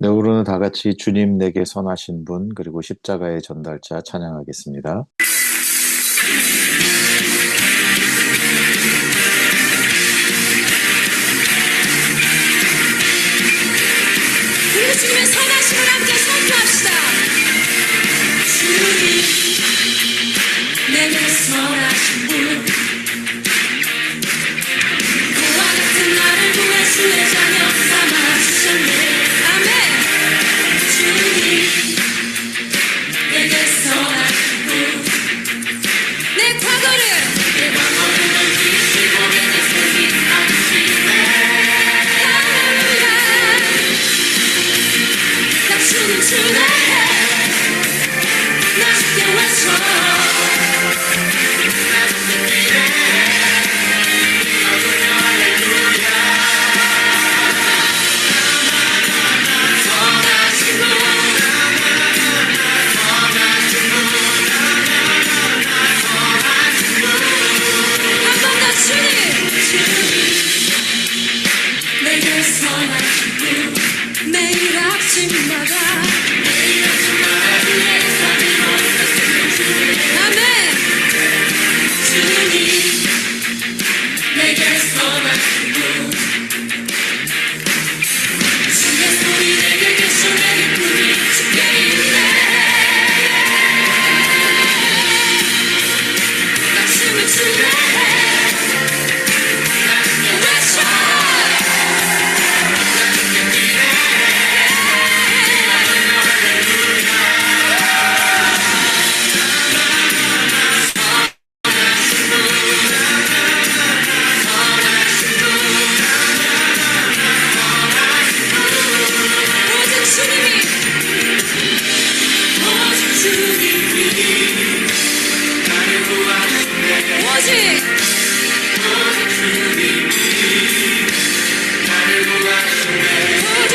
네, 오늘은 다 같이 주님 내게 선하신 분, 그리고 십자가의 전달자 찬양하겠습니다. 우리 주님의 선하심을 함께 선포합시다. 주님 내게 선하신 분, 그와 같은 나를 구해 주의 자녀 삼아주셨네. 아멘. 주님 내게 선하신 분, 내 과거를 넘기시고 내게 새긴 당신의 할렐루야. 나 주는 주네 나 쉽게 외쳐 한 번 더 주님 내게 선하신 분 매일 아침마다 아멘. 주님 내게 선하신 분 주의 소리 내게 계셔 내 기쁨이 주께 있네. 나 춤을 추네 외쳐 오직 주님이 오직 주님이 나를 구하시네. 오직 나를 구하시네. 오직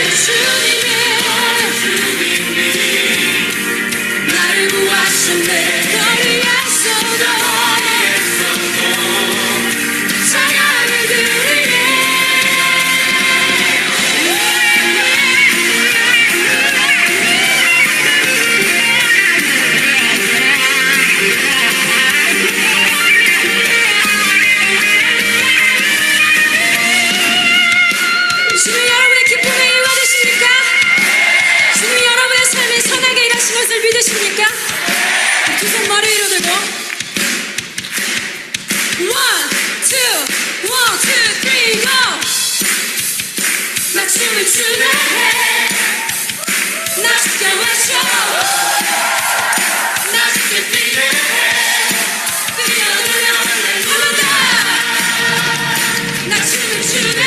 주님이 나를 구하셨네. 거리에서도 찬양을 드리네. 주님 여러분의 기쁨에 이루어지십니까? 주님 여러분의 삶에 선하게 일하신 것을 믿으십니까? 두 손 머리 위로 들고 One, two, three, go! 나 춤을 추네 나 쉽게 외쳐 나 쉽게 뛰네 뛰어들려 한 번 더 나 춤을 추네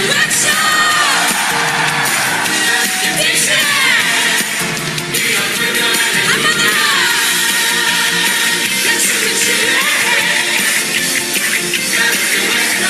외쳐 뛰시네 한 번 더 나 춤을 추네 나 쉽게 외쳐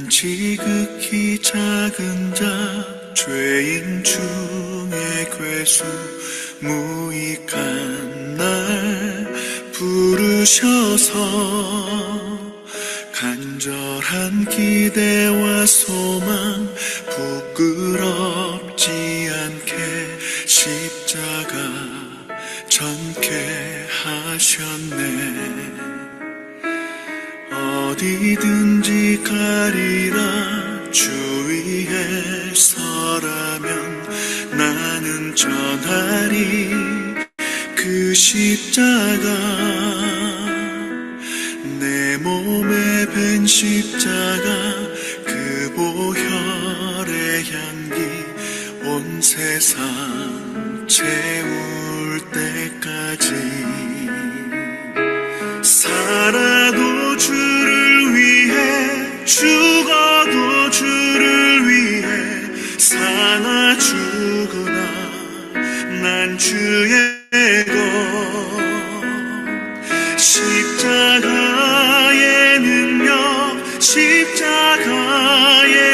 지극히 작은 자 죄인 중에 괴수 무익한 날 부르셔서 간절한 기대와 소망 부끄럽지 않게 십자가 전케 하셨네. 어디든지 가리라 주위에 서라면 나는 전하리 그 십자가. 내 몸에 밴 십자가 그 보혈의 향기 온 세상 채울 때까지 살아도 주를 위해 죽어도 주를 위해 사나 죽으나 난 주의 것. 십자가의 능력 십자가의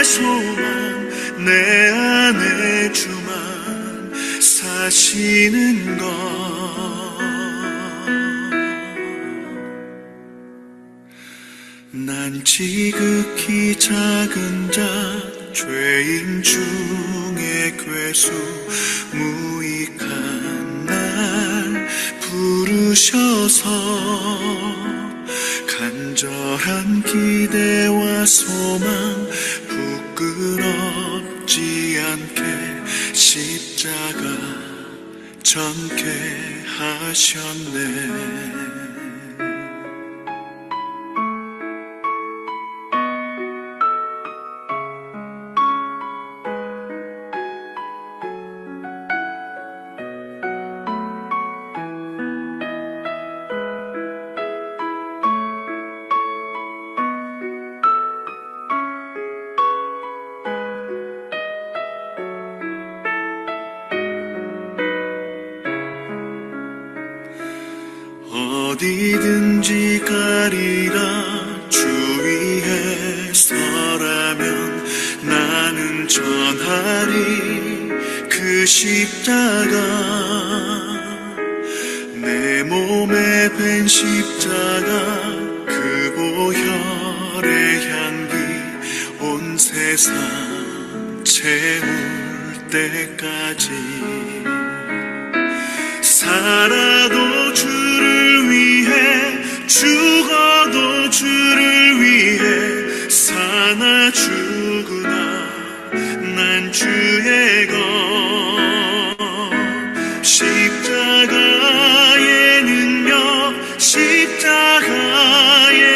소망 내 안에 주만 사시는 것. 난 지극히 작은 자 죄인 중에 괴수 무익한 날 부르셔서 간절한 기대와 소망 부끄럽지 않게 십자가 전케 하셨네. 어디든지 가리라 주위에 서라면 나는 전하리 그 십자가. 내 몸에 밴 십자가 그 보혈의 향기 온 세상 채울 때까지 살아도 주를 위해 죽어도 주를 위해 사나 죽으나 난 주의 것. 십자가의 능력 십자가의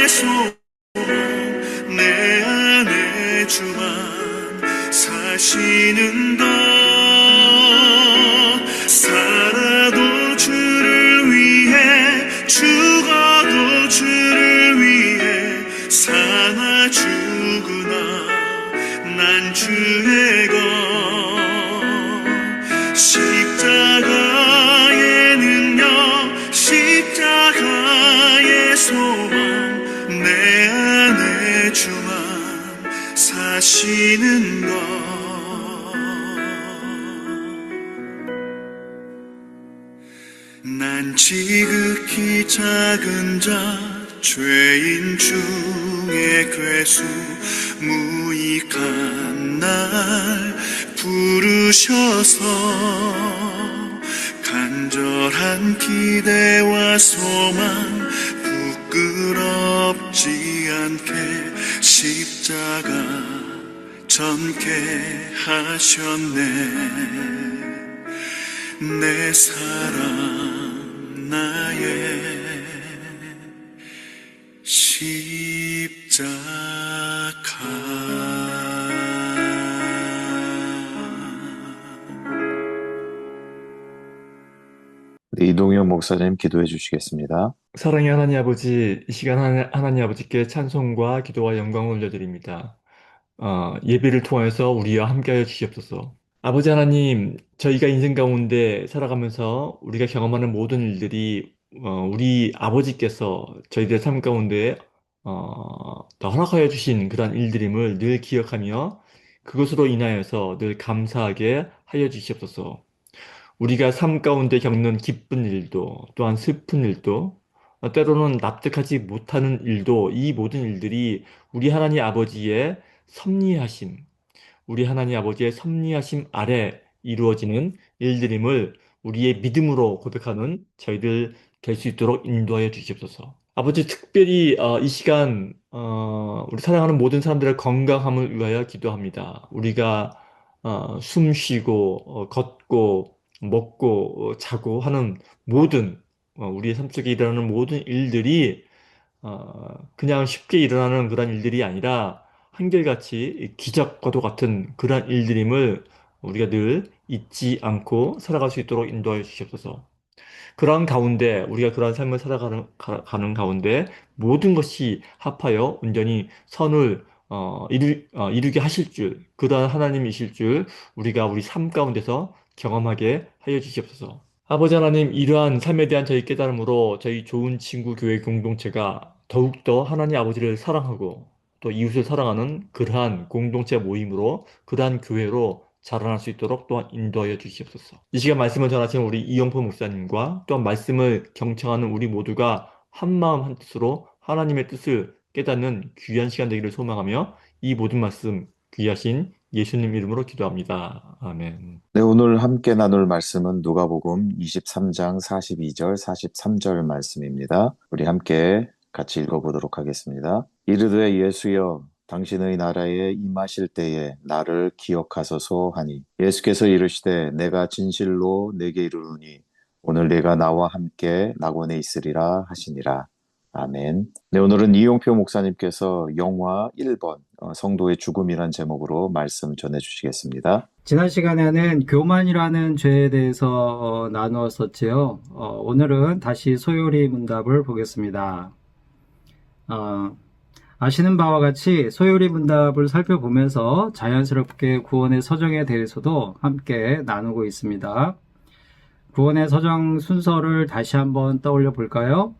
소망 내 안에 주만 사시는 것. 살아도 주를 위해 죽어도 주를 위해 사나 죽으나 난 주의 것. 십자가의 능력 십자가의 소망 내 안에 주만 사시는 것. 난 지극히 작은 자 죄인 중에 괴수 무익한 날 부르셔서 간절한 기대와 소망 부끄럽지 않게 십자가 전케 하셨네. 내 사랑 나의 십자가. 네, 이동현 목사님 기도해 주시겠습니다. 사랑의 하나님 아버지, 이 시간 하나님 아버지께 찬송과 기도와 영광을 올려드립니다. 예배를 통해서 우리와 함께하여 주시옵소서. 아버지 하나님, 저희가 인생 가운데 살아가면서 우리가 경험하는 모든 일들이 우리 아버지께서 저희들의 삶 가운데 더 허락하여 주신 그러한 일들임을 늘 기억하며 그것으로 인하여서 늘 감사하게 하여 주시옵소서. 우리가 삶 가운데 겪는 기쁜 일도 또한 슬픈 일도 때로는 납득하지 못하는 일도 이 모든 일들이 우리 하나님 아버지의 섭리하심, 우리 하나님 아버지의 섭리하심 아래 이루어지는 일들임을 우리의 믿음으로 고백하는 저희들 될 수 있도록 인도하여 주시옵소서. 아버지 특별히 이 시간 우리 사랑하는 모든 사람들의 건강함을 위하여 기도합니다. 우리가 숨 쉬고 걷고 먹고 자고 하는 모든 우리의 삶 속에 일어나는 모든 일들이 그냥 쉽게 일어나는 그런 일들이 아니라 한결같이 기적과도 같은 그런 일들임을 우리가 늘 잊지 않고 살아갈 수 있도록 인도하여 주시옵소서. 그런 가운데 우리가 그런 삶을 살아가는 가는 가운데 모든 것이 합하여 온전히 선을 이루게 하실 줄 그러한 하나님이실 줄 우리가 우리 삶 가운데서 경험하게 하여 주시옵소서. 아버지 하나님, 이러한 삶에 대한 저희 깨달음으로 저희 좋은 친구 교회 공동체가 더욱더 하나님 아버지를 사랑하고 또 이웃을 사랑하는 그러한 공동체 모임으로 그러한 교회로 자라날 수 있도록 또한 인도하여 주시옵소서. 이 시간 말씀을 전하시는 우리 이영포 목사님과 또한 말씀을 경청하는 우리 모두가 한마음 한뜻으로 하나님의 뜻을 깨닫는 귀한 시간 되기를 소망하며 이 모든 말씀 귀하신 예수님 이름으로 기도합니다. 아멘. 네, 오늘 함께 나눌 말씀은 누가복음 23장 42절, 43절 말씀입니다. 우리 함께 같이 읽어보도록 하겠습니다. 이르되 예수여 당신의 나라에 임하실 때에 나를 기억하소서 하니 예수께서 이르시되 내가 진실로 내게 이르노니 오늘 내가 나와 함께 낙원에 있으리라 하시니라. 아멘. 네, 오늘은 이용표 목사님께서 영화 1번 성도의 죽음이란 제목으로 말씀 전해주시겠습니다. 지난 시간에는 교만이라는 죄에 대해서 나누었었지요. 오늘은 다시 소요리 문답을 보겠습니다. 아시는 바와 같이 소요리 문답을 살펴보면서 자연스럽게 구원의 서정에 대해서도 함께 나누고 있습니다. 구원의 서정 순서를 다시 한번 떠올려 볼까요?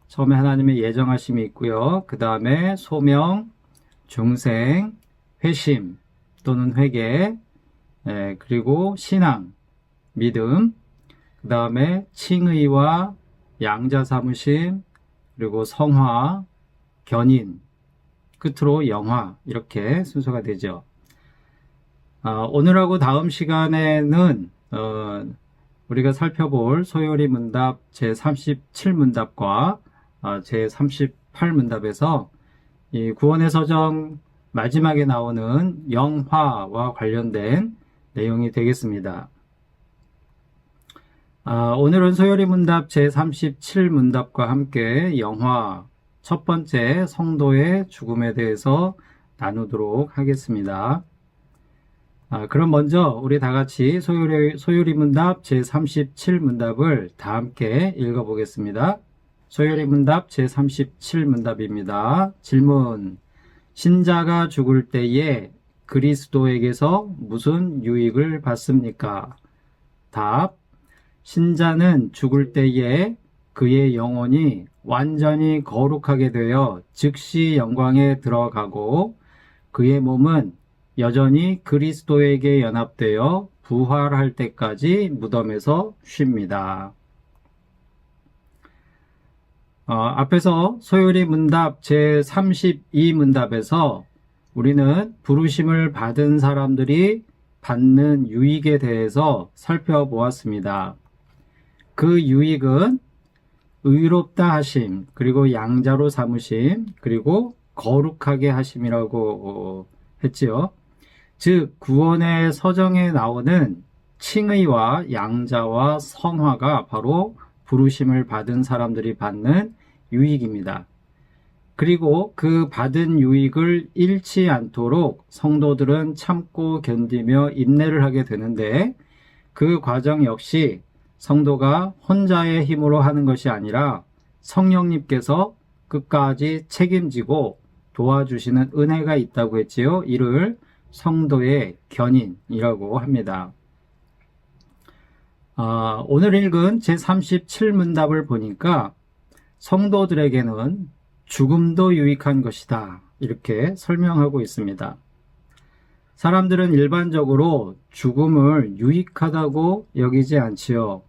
처음에 하나님의 예정하심이 있고요. 그 다음에 소명, 중생, 회심 또는 회개, 그리고 신앙, 믿음, 그 다음에 칭의와 양자 사무심, 그리고 성화, 견인, 끝으로 영화, 이렇게 순서가 되죠. 오늘하고 다음 시간에는 우리가 살펴볼 소요리 문답 제37문답과 제38문답에서 이 구원의 서정 마지막에 나오는 영화와 관련된 내용이 되겠습니다. 오늘은 소요리 문답 제37문답과 함께 영화 첫 번째 성도의 죽음에 대해서 나누도록 하겠습니다. 그럼 먼저 우리 다 같이 소요리 문답 제37문답을 다 함께 읽어보겠습니다. 소요리 문답 제37문답입니다. 질문: 신자가 죽을 때에 그리스도에게서 무슨 유익을 받습니까? 답: 신자는 죽을 때에 그의 영혼이 완전히 거룩하게 되어 즉시 영광에 들어가고 그의 몸은 여전히 그리스도에게 연합되어 부활할 때까지 무덤에서 쉽니다. 앞에서 소요리 문답 제32문답에서 우리는 부르심을 받은 사람들이 받는 유익에 대해서 살펴보았습니다. 그 유익은 의롭다 하심, 그리고 양자로 삼으심, 그리고 거룩하게 하심이라고 했지요. 즉 구원의 서정에 나오는 칭의와 양자와 성화가 바로 부르심을 받은 사람들이 받는 유익입니다. 그리고 그 받은 유익을 잃지 않도록 성도들은 참고 견디며 인내를 하게 되는데 그 과정 역시 성도가 혼자의 힘으로 하는 것이 아니라 성령님께서 끝까지 책임지고 도와주시는 은혜가 있다고 했지요. 이를 성도의 견인이라고 합니다. 오늘 읽은 제37문답을 보니까 성도들에게는 죽음도 유익한 것이다. 이렇게 설명하고 있습니다. 사람들은 일반적으로 죽음을 유익하다고 여기지 않지요.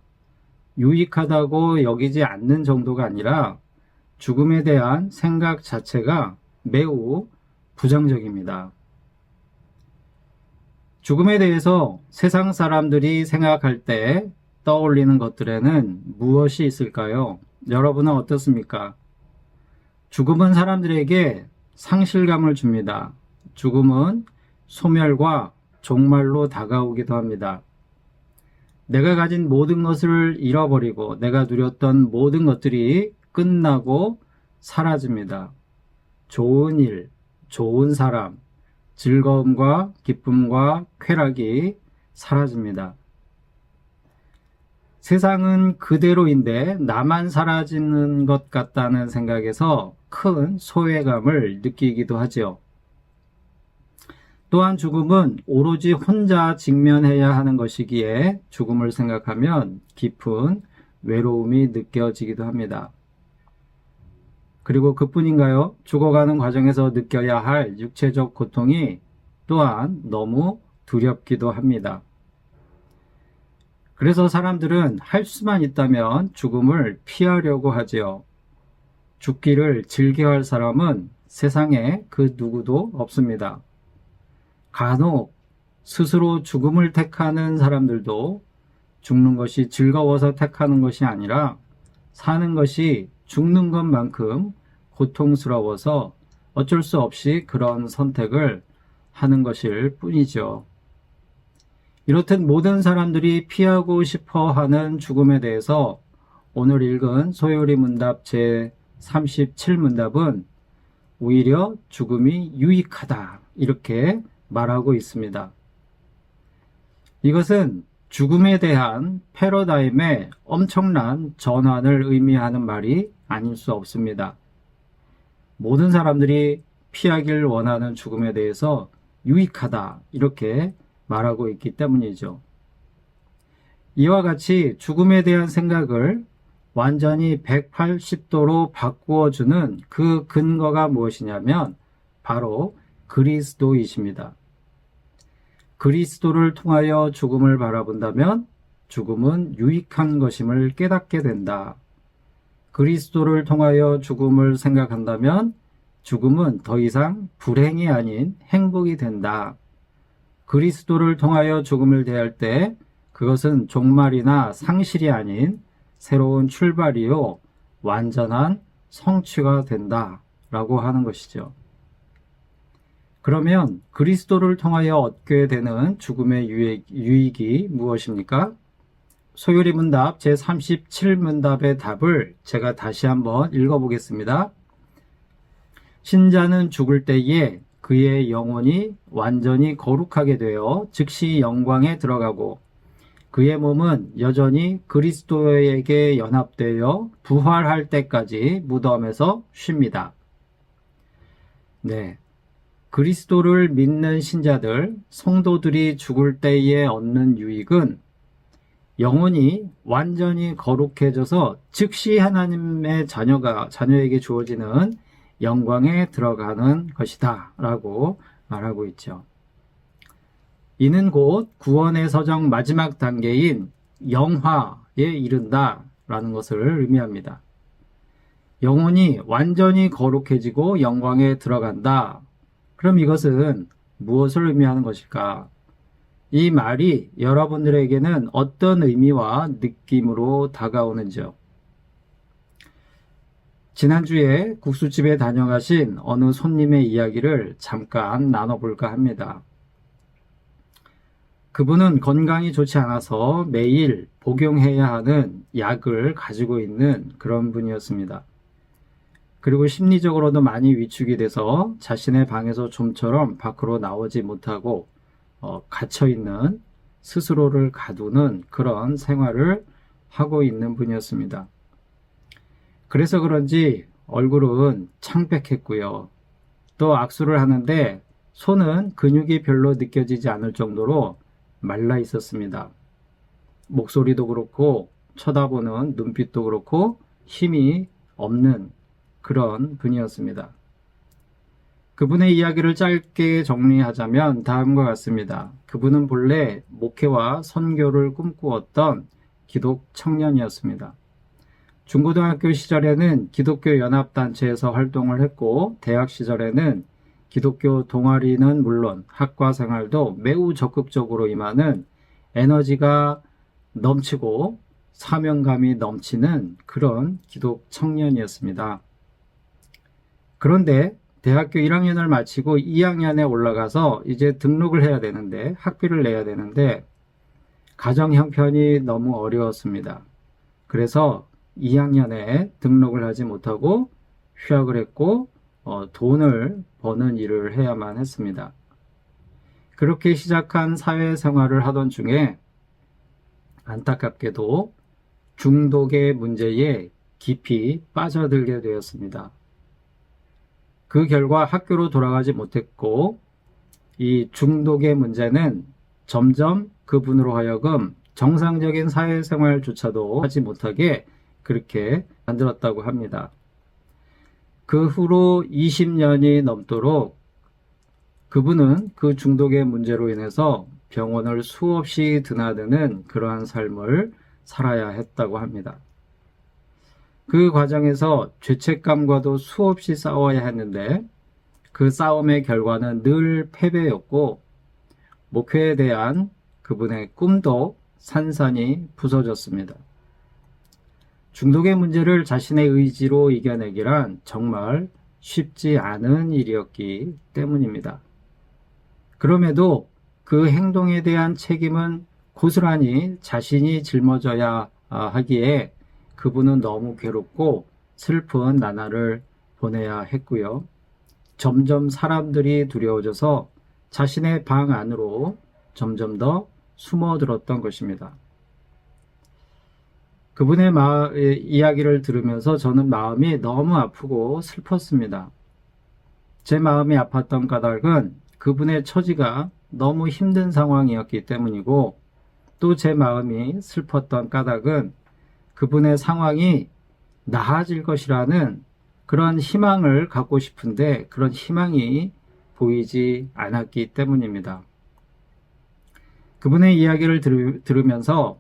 유익하다고 여기지 않는 정도가 아니라 죽음에 대한 생각 자체가 매우 부정적입니다. 죽음에 대해서 세상 사람들이 생각할 때 떠올리는 것들에는 무엇이 있을까요? 여러분은 어떻습니까? 죽음은 사람들에게 상실감을 줍니다. 죽음은 소멸과 종말로 다가오기도 합니다. 내가 가진 모든 것을 잃어버리고 내가 누렸던 모든 것들이 끝나고 사라집니다. 좋은 일, 좋은 사람, 즐거움과 기쁨과 쾌락이 사라집니다. 세상은 그대로인데 나만 사라지는 것 같다는 생각에서 큰 소외감을 느끼기도 하죠. 또한 죽음은 오로지 혼자 직면해야 하는 것이기에 죽음을 생각하면 깊은 외로움이 느껴지기도 합니다. 그리고 그뿐인가요? 죽어가는 과정에서 느껴야 할 육체적 고통이 또한 너무 두렵기도 합니다. 그래서 사람들은 할 수만 있다면 죽음을 피하려고 하지요. 죽기를 즐겨할 사람은 세상에 그 누구도 없습니다. 간혹 스스로 죽음을 택하는 사람들도 죽는 것이 즐거워서 택하는 것이 아니라 사는 것이 죽는 것만큼 고통스러워서 어쩔 수 없이 그런 선택을 하는 것일 뿐이죠. 이렇듯 모든 사람들이 피하고 싶어 하는 죽음에 대해서 오늘 읽은 소요리 문답 제37문답은 오히려 죽음이 유익하다 이렇게 말하고 있습니다. 이것은 죽음에 대한 패러다임의 엄청난 전환을 의미하는 말이 아닐 수 없습니다. 모든 사람들이 피하길 원하는 죽음에 대해서 유익하다 이렇게 말하고 있기 때문이죠. 이와 같이 죽음에 대한 생각을 완전히 180도로 바꾸어주는 그 근거가 무엇이냐면 바로 그리스도이십니다. 그리스도를 통하여 죽음을 바라본다면 죽음은 유익한 것임을 깨닫게 된다. 그리스도를 통하여 죽음을 생각한다면 죽음은 더 이상 불행이 아닌 행복이 된다. 그리스도를 통하여 죽음을 대할 때 그것은 종말이나 상실이 아닌 새로운 출발이요 완전한 성취가 된다 라고 하는 것이죠. 그러면 그리스도를 통하여 얻게 되는 죽음의 유익이 무엇입니까? 소요리 문답 제37문답의 답을 제가 다시 한번 읽어보겠습니다. 신자는 죽을 때에 그의 영혼이 완전히 거룩하게 되어 즉시 영광에 들어가고 그의 몸은 여전히 그리스도에게 연합되어 부활할 때까지 무덤에서 쉽니다. 네. 그리스도를 믿는 신자들, 성도들이 죽을 때에 얻는 유익은 영혼이 완전히 거룩해져서 즉시 하나님의 자녀에게 주어지는 영광에 들어가는 것이다 라고 말하고 있죠. 이는 곧 구원의 서정 마지막 단계인 영화에 이른다 라는 것을 의미합니다. 영혼이 완전히 거룩해지고 영광에 들어간다. 그럼 이것은 무엇을 의미하는 것일까? 이 말이 여러분들에게는 어떤 의미와 느낌으로 다가오는지요? 지난주에 국수집에 다녀가신 어느 손님의 이야기를 잠깐 나눠볼까 합니다. 그분은 건강이 좋지 않아서 매일 복용해야 하는 약을 가지고 있는 그런 분이었습니다. 그리고 심리적으로도 많이 위축이 돼서 자신의 방에서 좀처럼 밖으로 나오지 못하고 갇혀있는 스스로를 가두는 그런 생활을 하고 있는 분이었습니다. 그래서 그런지 얼굴은 창백했고요. 또 악수를 하는데 손은 근육이 별로 느껴지지 않을 정도로 말라 있었습니다. 목소리도 그렇고 쳐다보는 눈빛도 그렇고 힘이 없는 그런 분이었습니다. 그분의 이야기를 짧게 정리하자면 다음과 같습니다. 그분은 본래 목회와 선교를 꿈꾸었던 기독 청년이었습니다. 중고등학교 시절에는 기독교 연합단체에서 활동을 했고, 대학 시절에는 기독교 동아리는 물론 학과 생활도 매우 적극적으로 임하는 에너지가 넘치고 사명감이 넘치는 그런 기독 청년이었습니다. 그런데 대학교 1학년을 마치고 2학년에 올라가서 이제 등록을 해야 되는데, 학비를 내야 되는데 가정 형편이 너무 어려웠습니다. 그래서 2학년에 등록을 하지 못하고 휴학을 했고 돈을 버는 일을 해야만 했습니다. 그렇게 시작한 사회생활을 하던 중에 안타깝게도 중독의 문제에 깊이 빠져들게 되었습니다. 그 결과 학교로 돌아가지 못했고, 이 중독의 문제는 점점 그분으로 하여금 정상적인 사회생활조차도 하지 못하게 그렇게 만들었다고 합니다. 그 후로 20년이 넘도록 그분은 그 중독의 문제로 인해서 병원을 수없이 드나드는 그러한 삶을 살아야 했다고 합니다. 그 과정에서 죄책감과도 수없이 싸워야 했는데, 그 싸움의 결과는 늘 패배였고, 목회에 대한 그분의 꿈도 산산이 부서졌습니다. 중독의 문제를 자신의 의지로 이겨내기란 정말 쉽지 않은 일이었기 때문입니다. 그럼에도 그 행동에 대한 책임은 고스란히 자신이 짊어져야 하기에 그분은 너무 괴롭고 슬픈 나날을 보내야 했고요. 점점 사람들이 두려워져서 자신의 방 안으로 점점 더 숨어들었던 것입니다. 그분의 이야기를 들으면서 저는 마음이 너무 아프고 슬펐습니다. 제 마음이 아팠던 까닭은 그분의 처지가 너무 힘든 상황이었기 때문이고, 또 제 마음이 슬펐던 까닭은 그분의 상황이 나아질 것이라는 그런 희망을 갖고 싶은데 그런 희망이 보이지 않았기 때문입니다. 그분의 이야기를 들으면서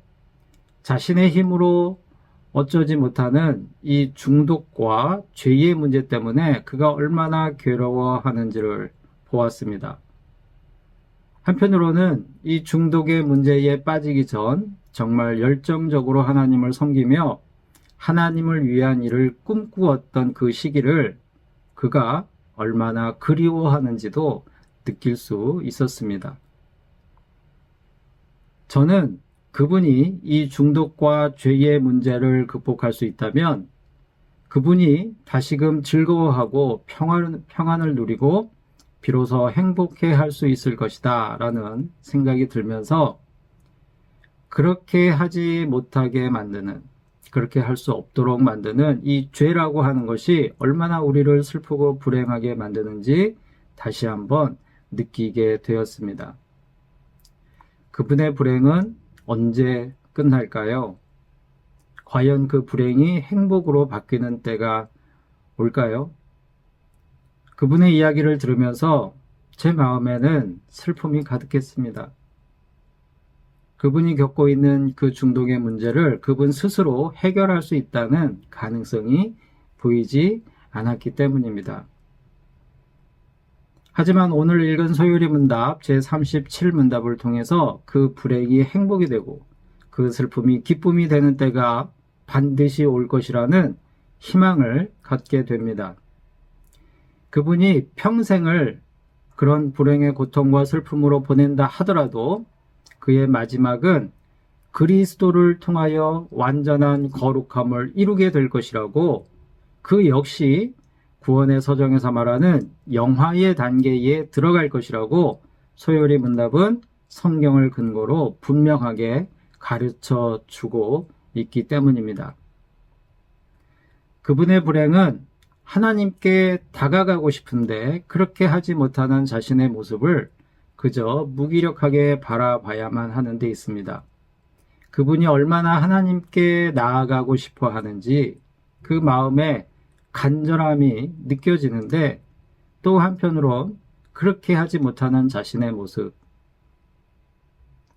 자신의 힘으로 어쩌지 못하는 이 중독과 죄의 문제 때문에 그가 얼마나 괴로워하는지를 보았습니다. 한편으로는 이 중독의 문제에 빠지기 전 정말 열정적으로 하나님을 섬기며 하나님을 위한 일을 꿈꾸었던 그 시기를 그가 얼마나 그리워하는지도 느낄 수 있었습니다. 저는 그분이 이 중독과 죄의 문제를 극복할 수 있다면 그분이 다시금 즐거워하고 평안을 누리고 비로소 행복해 할 수 있을 것이다 라는 생각이 들면서, 그렇게 하지 못하게 만드는, 그렇게 할 수 없도록 만드는 이 죄라고 하는 것이 얼마나 우리를 슬프고 불행하게 만드는지 다시 한번 느끼게 되었습니다. 그분의 불행은 언제 끝날까요? 과연 그 불행이 행복으로 바뀌는 때가 올까요? 그분의 이야기를 들으면서 제 마음에는 슬픔이 가득했습니다. 그분이 겪고 있는 그 중독의 문제를 그분 스스로 해결할 수 있다는 가능성이 보이지 않았기 때문입니다. 하지만 오늘 읽은 소요리 문답 제37문답을 통해서 그 불행이 행복이 되고 그 슬픔이 기쁨이 되는 때가 반드시 올 것이라는 희망을 갖게 됩니다. 그분이 평생을 그런 불행의 고통과 슬픔으로 보낸다 하더라도 그의 마지막은 그리스도를 통하여 완전한 거룩함을 이루게 될 것이라고, 그 역시 구원의 서정에서 말하는 영화의 단계에 들어갈 것이라고 소요리 문답은 성경을 근거로 분명하게 가르쳐 주고 있기 때문입니다. 그분의 불행은 하나님께 다가가고 싶은데 그렇게 하지 못하는 자신의 모습을 그저 무기력하게 바라봐야만 하는 데 있습니다. 그분이 얼마나 하나님께 나아가고 싶어 하는지 그 마음에 간절함이 느껴지는데 또 한편으론 그렇게 하지 못하는 자신의 모습,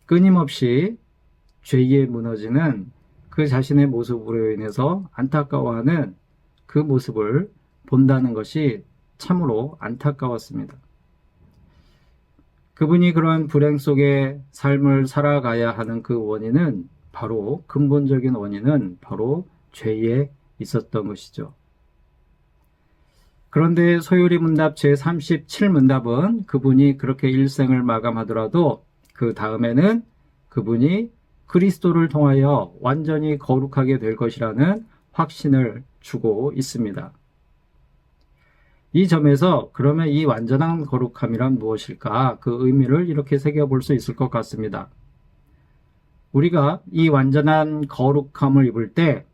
끊임없이 죄에 무너지는 그 자신의 모습으로 인해서 안타까워하는 그 모습을 본다는 것이 참으로 안타까웠습니다. 그분이 그러한 불행 속에 삶을 살아가야 하는 그 원인은 바로 근본적인 원인은 바로 죄에 있었던 것이죠. 그런데 소요리 문답 제37문답은 그분이 그렇게 일생을 마감하더라도 그 다음에는 그분이 그리스도를 통하여 완전히 거룩하게 될 것이라는 확신을 주고 있습니다. 이 점에서 그러면 이 완전한 거룩함이란 무엇일까? 그 의미를 이렇게 새겨볼 수 있을 것 같습니다. 우리가 이 완전한 거룩함을 입을 때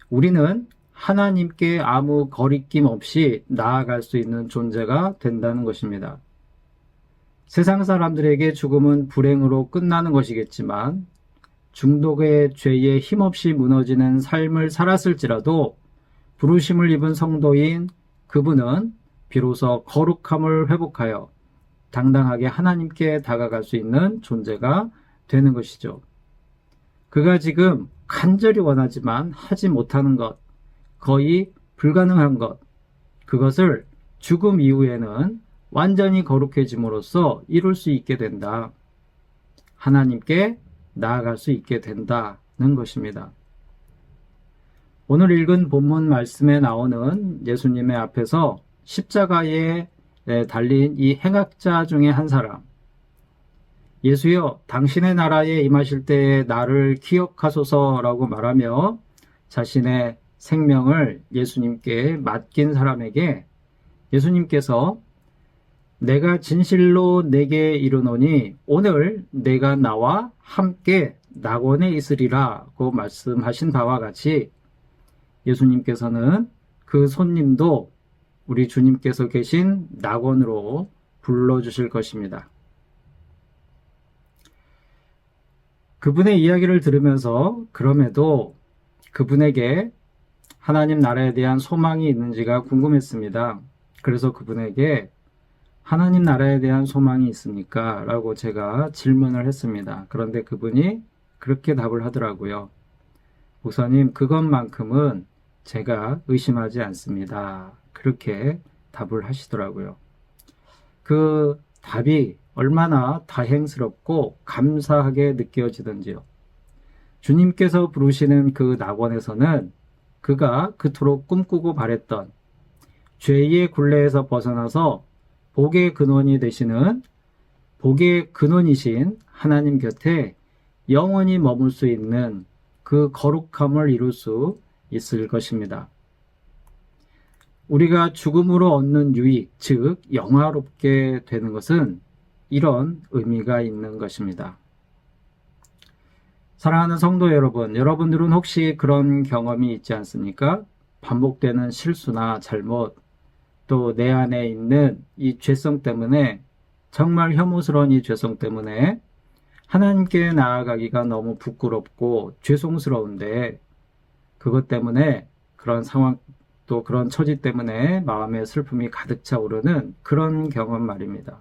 우리는 하나님께 아무 거리낌 없이 나아갈 수 있는 존재가 된다는 것입니다. 세상 사람들에게 죽음은 불행으로 끝나는 것이겠지만 중독의 죄에 힘없이 무너지는 삶을 살았을지라도 부르심을 입은 성도인 그분은 비로소 거룩함을 회복하여 당당하게 하나님께 다가갈 수 있는 존재가 되는 것이죠. 그가 지금 간절히 원하지만 하지 못하는 것, 거의 불가능한 것, 그것을 죽음 이후에는 완전히 거룩해짐으로써 이룰 수 있게 된다. 하나님께 나아갈 수 있게 된다는 것입니다. 오늘 읽은 본문 말씀에 나오는 예수님의 앞에서 십자가에 달린 이 행악자 중에 한 사람, 예수여 당신의 나라에 임하실 때에 나를 기억하소서라고 말하며 자신의 생명을 예수님께 맡긴 사람에게 예수님께서 내가 진실로 내게 이르노니 오늘 내가 나와 함께 낙원에 있으리라고 말씀하신 바와 같이 예수님께서는 그 손님도 우리 주님께서 계신 낙원으로 불러주실 것입니다. 그분의 이야기를 들으면서 그럼에도 그분에게 하나님 나라에 대한 소망이 있는지가 궁금했습니다. 그래서 그분에게 하나님 나라에 대한 소망이 있습니까? 라고 제가 질문을 했습니다. 그런데 그분이 그렇게 답을 하더라고요. 목사님, 그것만큼은 제가 의심하지 않습니다. 그렇게 답을 하시더라고요. 그 답이 얼마나 다행스럽고 감사하게 느껴지던지요. 주님께서 부르시는 그 낙원에서는 그가 그토록 꿈꾸고 바랬던 죄의 굴레에서 벗어나서 복의 근원이 되시는 복의 근원이신 하나님 곁에 영원히 머물 수 있는 그 거룩함을 이룰 수 있을 것입니다. 우리가 죽음으로 얻는 유익, 즉 영화롭게 되는 것은 이런 의미가 있는 것입니다. 사랑하는 성도 여러분, 여러분들은 혹시 그런 경험이 있지 않습니까? 반복되는 실수나 잘못, 또 내 안에 있는 이 죄성 때문에, 정말 혐오스러운 이 죄성 때문에 하나님께 나아가기가 너무 부끄럽고 죄송스러운데 그것 때문에 그런 상황 또 그런 처지 때문에 마음의 슬픔이 가득 차오르는 그런 경험 말입니다.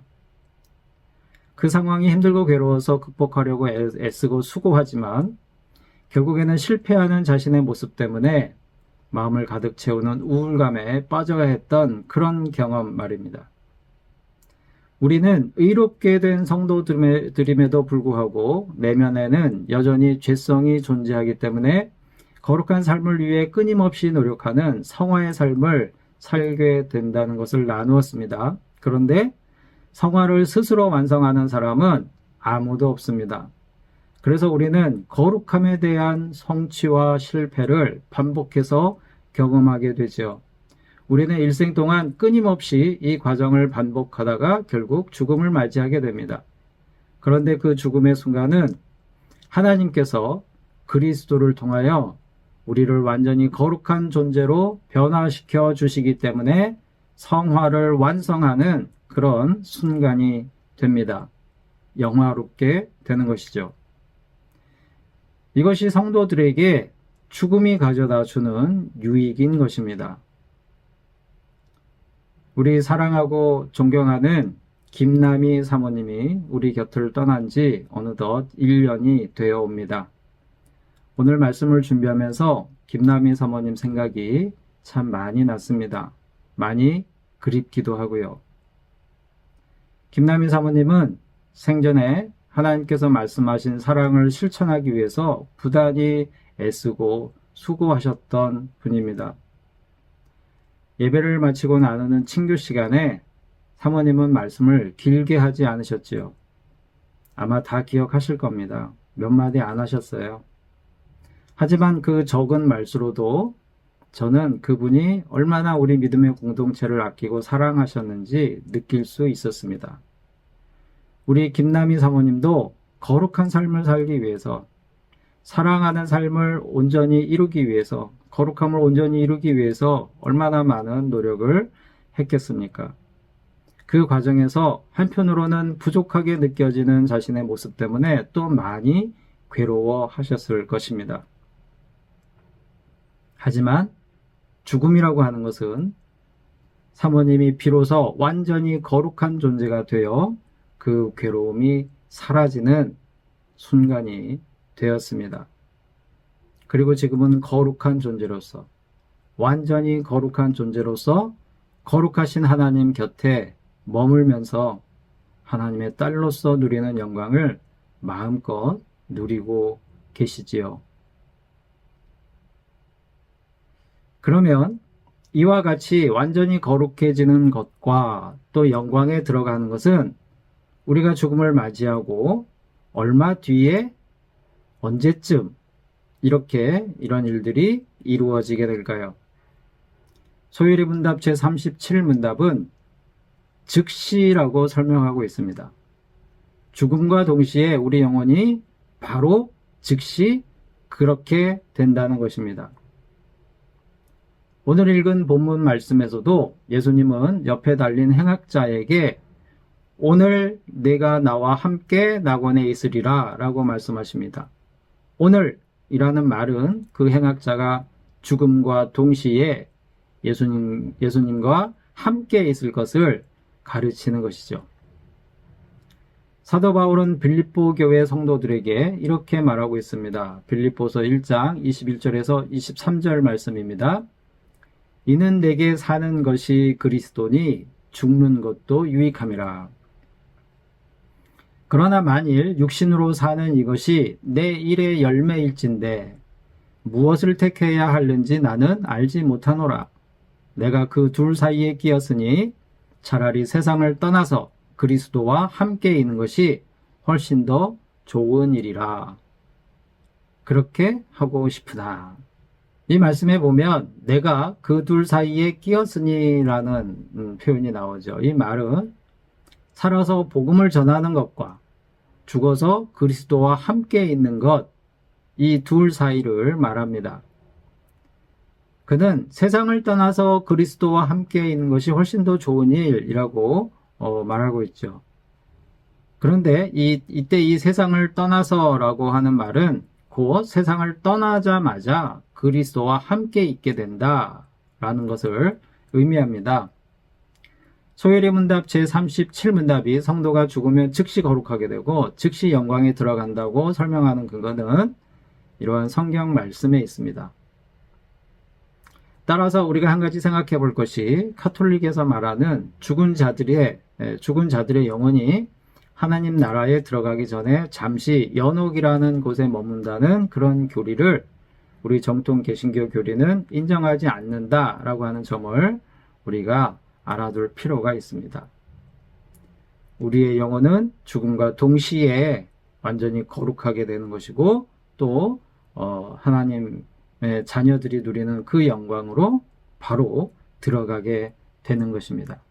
그 상황이 힘들고 괴로워서 극복하려고 애쓰고 수고하지만 결국에는 실패하는 자신의 모습 때문에 마음을 가득 채우는 우울감에 빠져야 했던 그런 경험 말입니다. 우리는 의롭게 된 성도들임에도 불구하고 내면에는 여전히 죄성이 존재하기 때문에 거룩한 삶을 위해 끊임없이 노력하는 성화의 삶을 살게 된다는 것을 나누었습니다. 그런데 성화를 스스로 완성하는 사람은 아무도 없습니다. 그래서 우리는 거룩함에 대한 성취와 실패를 반복해서 경험하게 되죠. 우리는 일생 동안 끊임없이 이 과정을 반복하다가 결국 죽음을 맞이하게 됩니다. 그런데 그 죽음의 순간은 하나님께서 그리스도를 통하여 우리를 완전히 거룩한 존재로 변화시켜 주시기 때문에 성화를 완성하는 그런 순간이 됩니다. 영화롭게 되는 것이죠. 이것이 성도들에게 죽음이 가져다 주는 유익인 것입니다. 우리 사랑하고 존경하는 김남희 사모님이 우리 곁을 떠난 지 어느덧 1년이 되어 옵니다. 오늘 말씀을 준비하면서 김남희 사모님 생각이 참 많이 났습니다. 많이 그립기도 하고요. 김남희 사모님은 생전에 하나님께서 말씀하신 사랑을 실천하기 위해서 부단히 애쓰고 수고하셨던 분입니다. 예배를 마치고 나누는 친교 시간에 사모님은 말씀을 길게 하지 않으셨지요. 아마 다 기억하실 겁니다. 몇 마디 안 하셨어요. 하지만 그 적은 말수로도 저는 그분이 얼마나 우리 믿음의 공동체를 아끼고 사랑하셨는지 느낄 수 있었습니다. 우리 김남희 사모님도 거룩한 삶을 살기 위해서, 사랑하는 삶을 온전히 이루기 위해서, 거룩함을 온전히 이루기 위해서 얼마나 많은 노력을 했겠습니까? 그 과정에서 한편으로는 부족하게 느껴지는 자신의 모습 때문에 또 많이 괴로워하셨을 것입니다. 하지만 죽음이라고 하는 것은 사모님이 비로소 완전히 거룩한 존재가 되어 그 괴로움이 사라지는 순간이 되었습니다. 그리고 지금은 거룩한 존재로서, 완전히 거룩한 존재로서 거룩하신 하나님 곁에 머물면서 하나님의 딸로서 누리는 영광을 마음껏 누리고 계시지요. 그러면 이와 같이 완전히 거룩해지는 것과 또 영광에 들어가는 것은 우리가 죽음을 맞이하고 얼마 뒤에 언제쯤 이런 일들이 이루어지게 될까요? 소요리 문답 제37문답은 즉시라고 설명하고 있습니다. 죽음과 동시에 우리 영혼이 바로 즉시 그렇게 된다는 것입니다. 오늘 읽은 본문 말씀에서도 예수님은 옆에 달린 행악자에게 오늘 내가 나와 함께 낙원에 있으리라 라고 말씀하십니다. 오늘이라는 말은 그 행악자가 죽음과 동시에 예수님과 함께 있을 것을 가르치는 것이죠. 사도 바울은 빌립보 교회 성도들에게 이렇게 말하고 있습니다. 빌립보서 1장 21절에서 23절 말씀입니다. 이는 내게 사는 것이 그리스도니 죽는 것도 유익함이라. 그러나 만일 육신으로 사는 이것이 내 일의 열매일진데 무엇을 택해야 하는지 나는 알지 못하노라. 내가 그 둘 사이에 끼었으니 차라리 세상을 떠나서 그리스도와 함께 있는 것이 훨씬 더 좋은 일이라. 그렇게 하고 싶으나. 이 말씀에 보면 내가 그 둘 사이에 끼었으니 라는 표현이 나오죠. 이 말은 살아서 복음을 전하는 것과 죽어서 그리스도와 함께 있는 것, 이 둘 사이를 말합니다. 그는 세상을 떠나서 그리스도와 함께 있는 것이 훨씬 더 좋은 일이라고 말하고 있죠. 그런데 이때 이 세상을 떠나서라고 하는 말은 곧 세상을 떠나자마자 그리스도와 함께 있게 된다라는 것을 의미합니다. 소요리 문답 제37문답이 성도가 죽으면 즉시 거룩하게 되고 즉시 영광에 들어간다고 설명하는 근거는 이러한 성경 말씀에 있습니다. 따라서 우리가 한 가지 생각해 볼 것이 카톨릭에서 말하는 죽은 자들의 영혼이 하나님 나라에 들어가기 전에 잠시 연옥이라는 곳에 머문다는 그런 교리를 우리 정통 개신교 교리는 인정하지 않는다라고 하는 점을 우리가 알아둘 필요가 있습니다. 우리의 영혼은 죽음과 동시에 완전히 거룩하게 되는 것이고 또 하나님의 자녀들이 누리는 그 영광으로 바로 들어가게 되는 것입니다.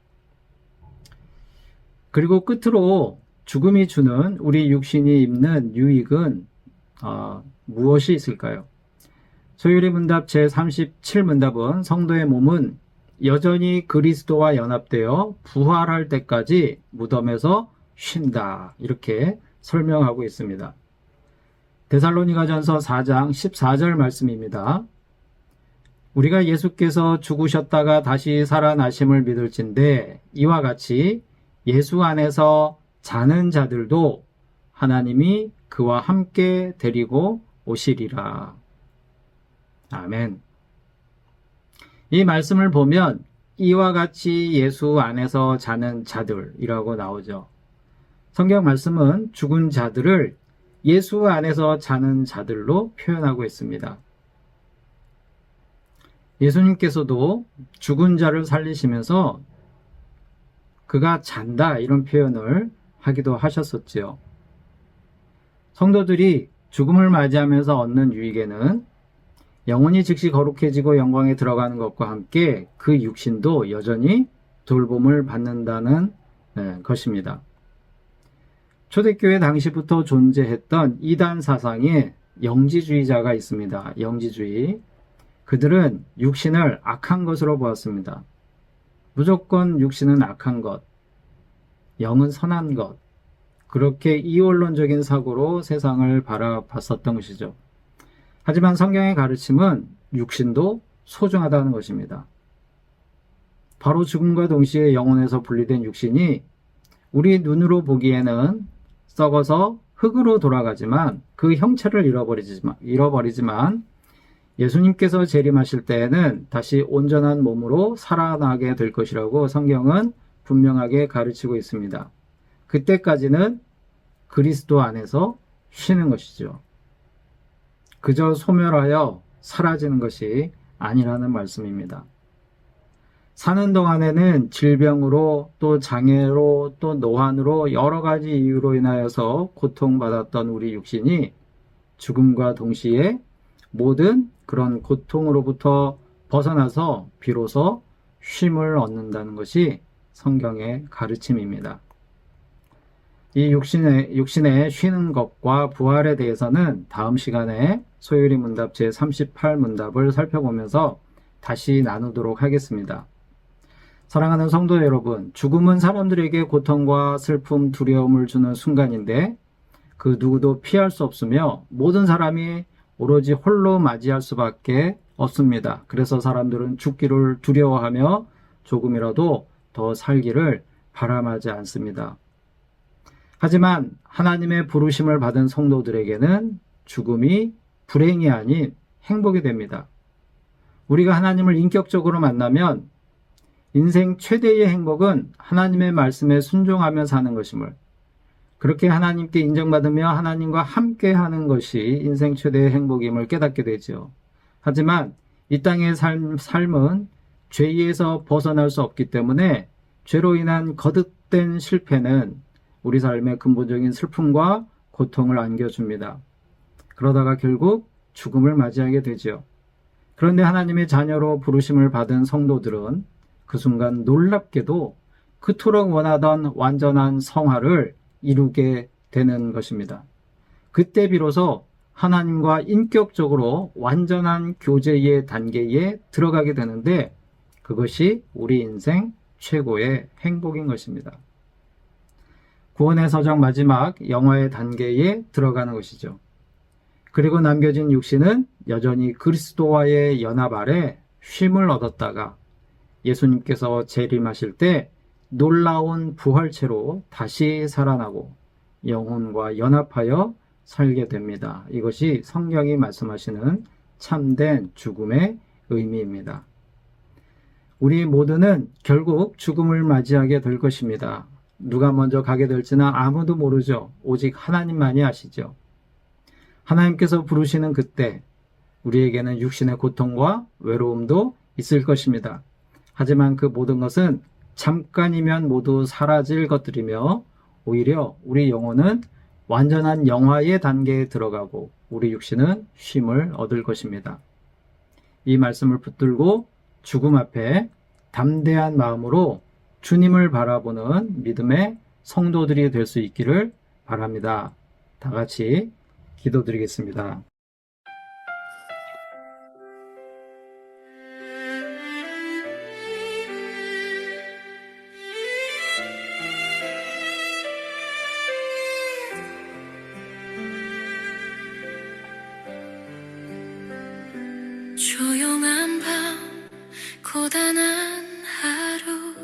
그리고 끝으로 죽음이 주는 우리 육신이 입는 유익은 무엇이 있을까요? 소요리 문답 제37문답은 성도의 몸은 여전히 그리스도와 연합되어 부활할 때까지 무덤에서 쉰다. 이렇게 설명하고 있습니다. 데살로니가전서 4장 14절 말씀입니다. 우리가 예수께서 죽으셨다가 다시 살아나심을 믿을진데 이와 같이 예수 안에서 자는 자들도 하나님이 그와 함께 데리고 오시리라. 아멘. 이 말씀을 보면 이와 같이 예수 안에서 자는 자들이라고 나오죠. 성경 말씀은 죽은 자들을 예수 안에서 자는 자들로 표현하고 있습니다. 예수님께서도 죽은 자를 살리시면서 그가 잔다 이런 표현을 하기도 하셨었지요. 성도들이 죽음을 맞이하면서 얻는 유익에는 영혼이 즉시 거룩해지고 영광에 들어가는 것과 함께 그 육신도 여전히 돌봄을 받는다는 것입니다. 초대교회 당시부터 존재했던 이단 사상에 영지주의자가 있습니다. 영지주의. 그들은 육신을 악한 것으로 보았습니다. 무조건 육신은 악한 것, 영은 선한 것. 그렇게 이원론적인 사고로 세상을 바라봤었던 것이죠. 하지만 성경의 가르침은 육신도 소중하다는 것입니다. 바로 죽음과 동시에 영혼에서 분리된 육신이 우리 눈으로 보기에는 썩어서 흙으로 돌아가지만 그 형체를 잃어버리지만 예수님께서 재림하실 때에는 다시 온전한 몸으로 살아나게 될 것이라고 성경은 분명하게 가르치고 있습니다. 그때까지는 그리스도 안에서 쉬는 것이죠. 그저 소멸하여 사라지는 것이 아니라는 말씀입니다. 사는 동안에는 질병으로 또 장애로 또 노환으로 여러 가지 이유로 인하여서 고통받았던 우리 육신이 죽음과 동시에 모든 그런 고통으로부터 벗어나서 비로소 쉼을 얻는다는 것이 성경의 가르침입니다. 이 육신의 쉬는 것과 부활에 대해서는 다음 시간에 소요리 문답 제38문답을 살펴보면서 다시 나누도록 하겠습니다. 사랑하는 성도 여러분, 죽음은 사람들에게 고통과 슬픔, 두려움을 주는 순간인데 그 누구도 피할 수 없으며 모든 사람이 오로지 홀로 맞이할 수밖에 없습니다. 그래서 사람들은 죽기를 두려워하며 조금이라도 더 살기를 바람하지 않습니다. 하지만 하나님의 부르심을 받은 성도들에게는 죽음이 불행이 아닌 행복이 됩니다. 우리가 하나님을 인격적으로 만나면 인생 최대의 행복은 하나님의 말씀에 순종하며 사는 것임을, 그렇게 하나님께 인정받으며 하나님과 함께 하는 것이 인생 최대의 행복임을 깨닫게 되죠. 하지만 이 땅의 삶은 죄에서 벗어날 수 없기 때문에 죄로 인한 거듭된 실패는 우리 삶의 근본적인 슬픔과 고통을 안겨줍니다. 그러다가 결국 죽음을 맞이하게 되죠. 그런데 하나님의 자녀로 부르심을 받은 성도들은 그 순간 놀랍게도 그토록 원하던 완전한 성화를 이루게 되는 것입니다. 그때 비로소 하나님과 인격적으로 완전한 교제의 단계에 들어가게 되는데 그것이 우리 인생 최고의 행복인 것입니다. 구원의 서정 마지막 영화의 단계에 들어가는 것이죠. 그리고 남겨진 육신은 여전히 그리스도와의 연합 아래 쉼을 얻었다가 예수님께서 재림하실 때 놀라운 부활체로 다시 살아나고 영혼과 연합하여 살게 됩니다. 이것이 성경이 말씀하시는 참된 죽음의 의미입니다. 우리 모두는 결국 죽음을 맞이하게 될 것입니다. 누가 먼저 가게 될지는 아무도 모르죠. 오직 하나님만이 아시죠. 하나님께서 부르시는 그때 우리에게는 육신의 고통과 외로움도 있을 것입니다. 하지만 그 모든 것은 잠깐이면 모두 사라질 것들이며 오히려 우리 영혼은 완전한 영화의 단계에 들어가고 우리 육신은 쉼을 얻을 것입니다. 이 말씀을 붙들고 죽음 앞에 담대한 마음으로 주님을 바라보는 믿음의 성도들이 될 수 있기를 바랍니다. 다 같이 기도드리겠습니다. 조용한 밤 고단한 하루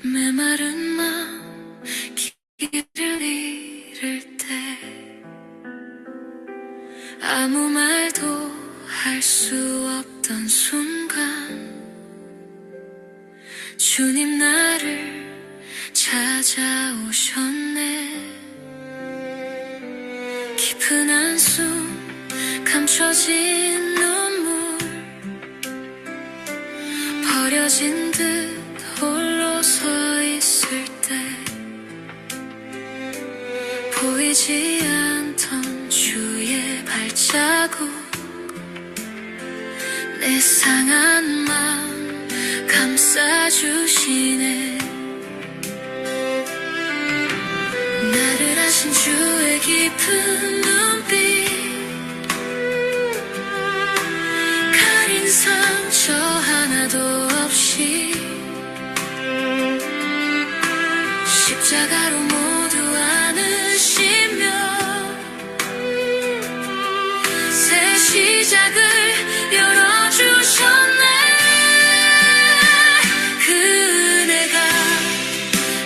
메마른 마음 길을 잃을 때 아무 말도 할 수 없던 순간 주님 나를 찾아오셨네. 깊은 한숨 감춰진 눈물 버려진 듯 홀로 서 있을 때 보이지 않던 주의 발자국 내 상한 마음 감싸주시네. 나를 아신 주의 깊은 눈빛 가린 상처 하나도 없이 십자가로 모두 안으시며 새 시작을 열어주셨네. 그 은혜가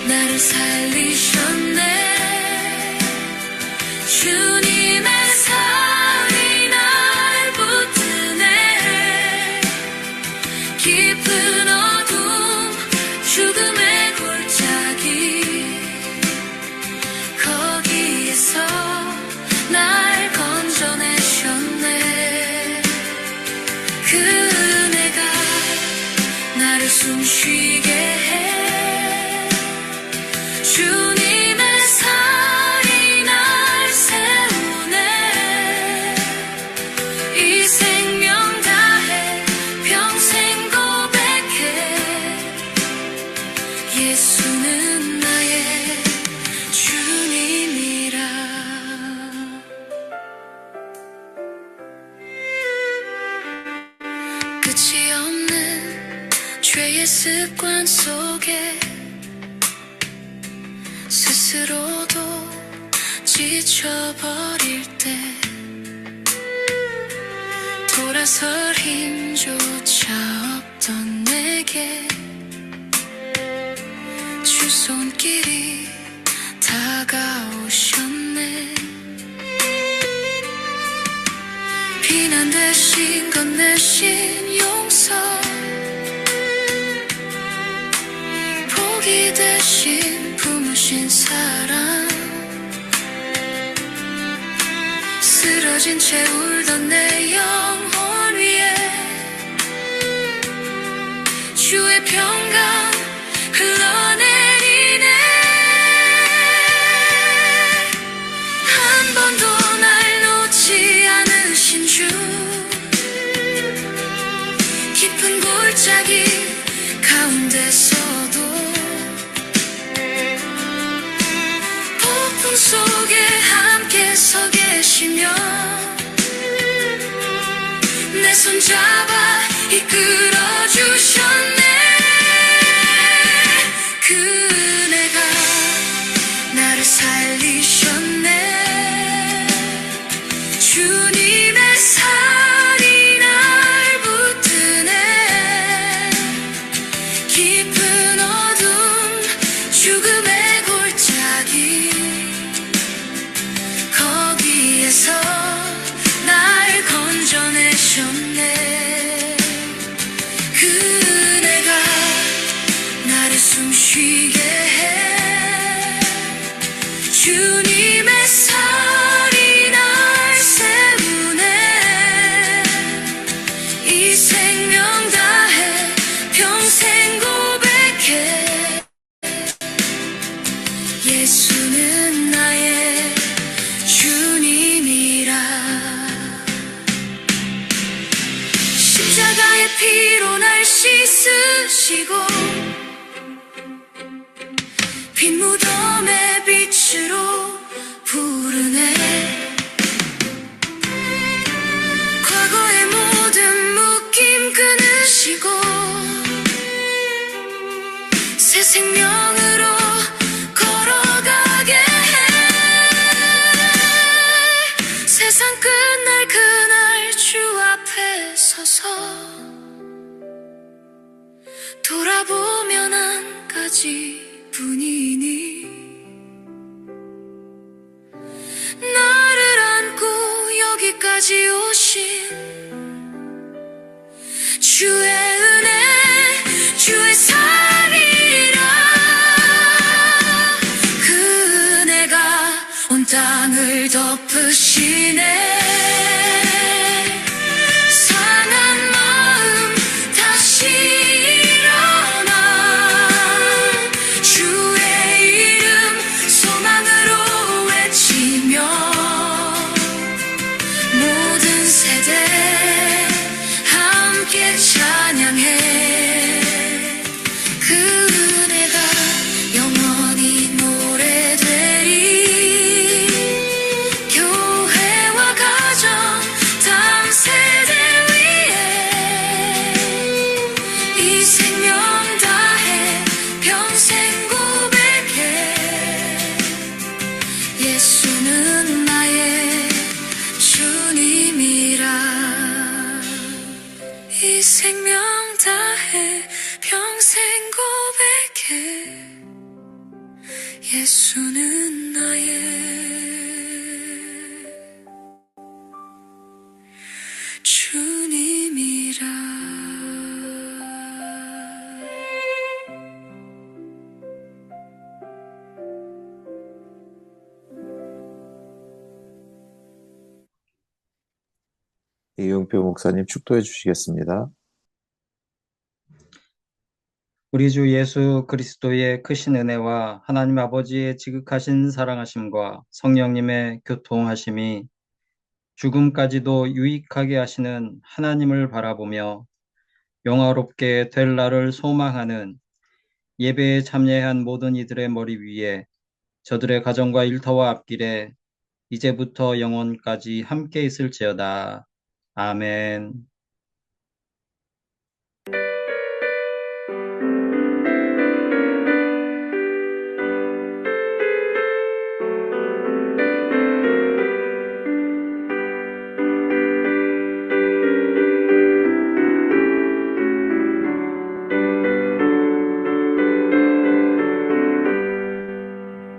나를 살리셨네. 주님의 살이 날 붙드네. 깊은 어둠 죽음의 골짜기 거기에서 날 건져내셨네. 그 은혜가 나를 숨쉬게 해. 주님의 살이 날 세우네. 이 생명 다해 평생 고백해. 예수는 나의 주님이라. 끝이 없는 죄의 습관 속에 스스로도 지쳐버릴 때 돌아설 힘조차 없던 내게 주 손길이 다가오셨네. 비난 대신 건네신 용서 복이 대신 품으신 사랑 쓰러진 채 울던 내 영혼 위에 주의 평강 흘러내리네. 한 번도 날 놓지 않으신 주 깊은 골짜기 가운데서도 폭풍 속에 함께 서 계시며 내 손 잡아 이끌어 주셨네. 그 은혜가 나를 살리셨네. 주님의 살이 날 붙드네. 깊은 어둠 죽음의 골짜기 거기에서 날 건져내셨네. 그 은혜가 나를 숨쉬게 해. 주님의 살이 날 세우네. 이 생명 다해 평생 고백해. 예수는 나의 주님이라. 십자가의 피로 날 씻으시고 빈 무덤의 빛으로 부르네. 과거의 모든 묶임 끊으시고 새 생명으로 걸어가게 해. 세상 끝날 그날 주 앞에 서서 아버지뿐이니 나를 안고 여기까지 오신 주의 은혜 주의 사랑이라 그 은혜가 온 땅을 덮으시네 상한 마음 다시 일어나 주의 이름 소망으로 외치며 모든 세대 함께 찬양해 그 은혜가 영원히 노래되리 교회와 가정 다음 세대 위에 이 생명 다해 평생 고백해 예수는 나의 주님이라 이 생명 다해 평생 고백해 예수는 나의 주님이라 이용표 목사님 축도해 주시겠습니다. 우리 주 예수 그리스도의 크신 은혜와 하나님 아버지의 지극하신 사랑하심과 성령님의 교통하심이 죽음까지도 유익하게 하시는 하나님을 바라보며 영화롭게 될 날을 소망하는 예배에 참여한 모든 이들의 머리 위에 저들의 가정과 일터와 앞길에 이제부터 영원까지 함께 있을지어다. 아멘.